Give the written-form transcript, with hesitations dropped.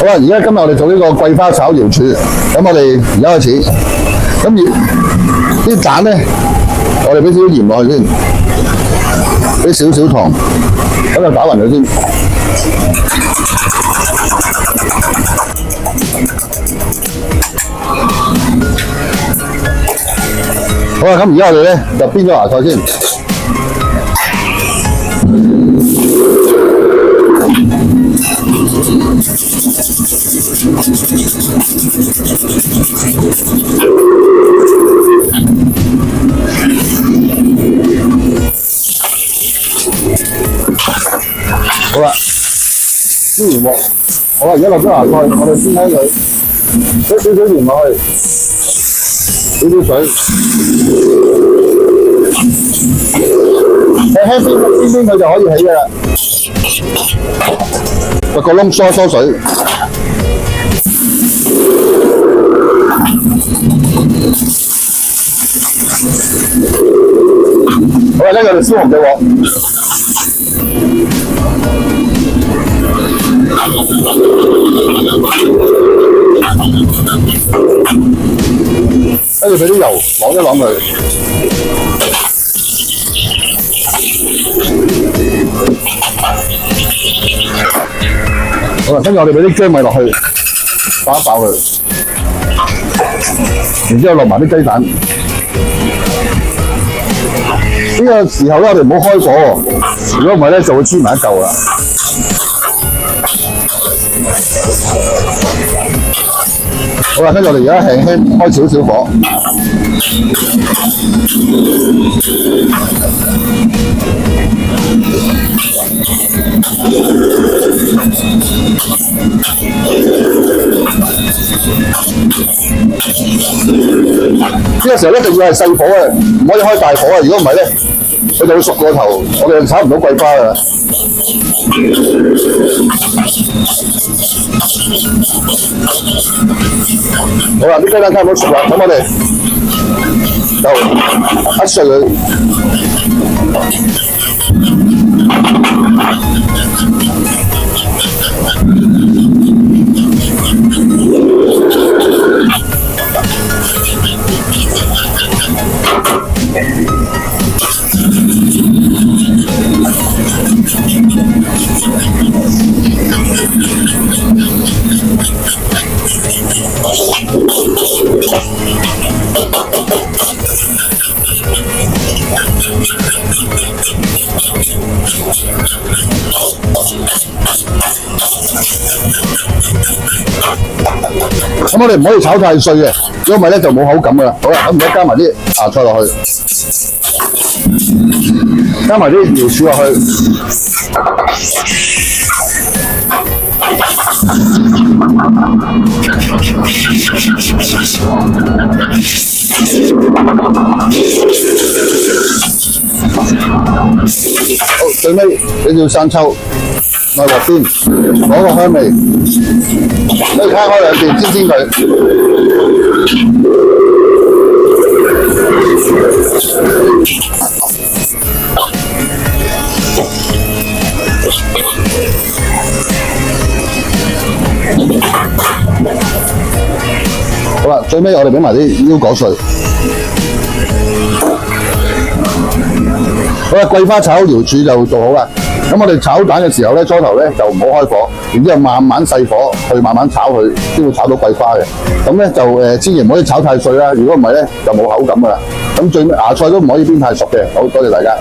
好啦，而家今日我哋做呢個桂花炒瑤柱，咁我哋而家開始。咁啲蛋咧，我哋俾少少鹽落去先，俾少少糖，咁就打勻佢先。好啦，咁而家我哋咧就煸咗芽菜先。好啦，煎完鑊，好啦，而家落咗芽菜，我哋先睇佢，俾少少鹽落去，少少水，輕邊佢就可以起㗎啦。個窿疏水。好啦，跟住我哋燒紅隻鑊。跟住俾啲油啷一啷佢。好啦，跟住我哋俾啲薑米落去，爆一爆佢，然之後落埋啲雞蛋。呢個時候咧，我哋唔好開火喎，如果唔係咧就會黐埋一嚿啦。好啦，跟住我哋而家輕輕開少少火。呢個時候一定要係細火嘅，唔可以開大火啊！如果唔係咧，佢就會熟過頭，我哋就炒唔到桂花㗎啦。好啦，啲雞蛋差唔多熟啦，咁我哋就一碎佢。咁我哋唔可以炒太碎嘅，如果唔係咧就冇口感噶啦。好啦，咁而家加埋啲芽菜落去，加埋啲瑤柱落去，好，最尾俾條生抽落鑊先，攞個香味，你攤開兩邊煎佢。好啦，最尾我哋俾埋啲腰果碎。好啦，桂花炒瑤柱就做好啦。咁我哋炒蛋嘅時候咧，初頭咧就唔好開火，然之後慢慢細火去慢慢炒佢，先會炒到桂花嘅。咁咧就千祈唔可以炒太碎啦，如果唔係咧就冇口感噶啦。咁最尾芽菜都唔可以煸太熟嘅。好多謝大家。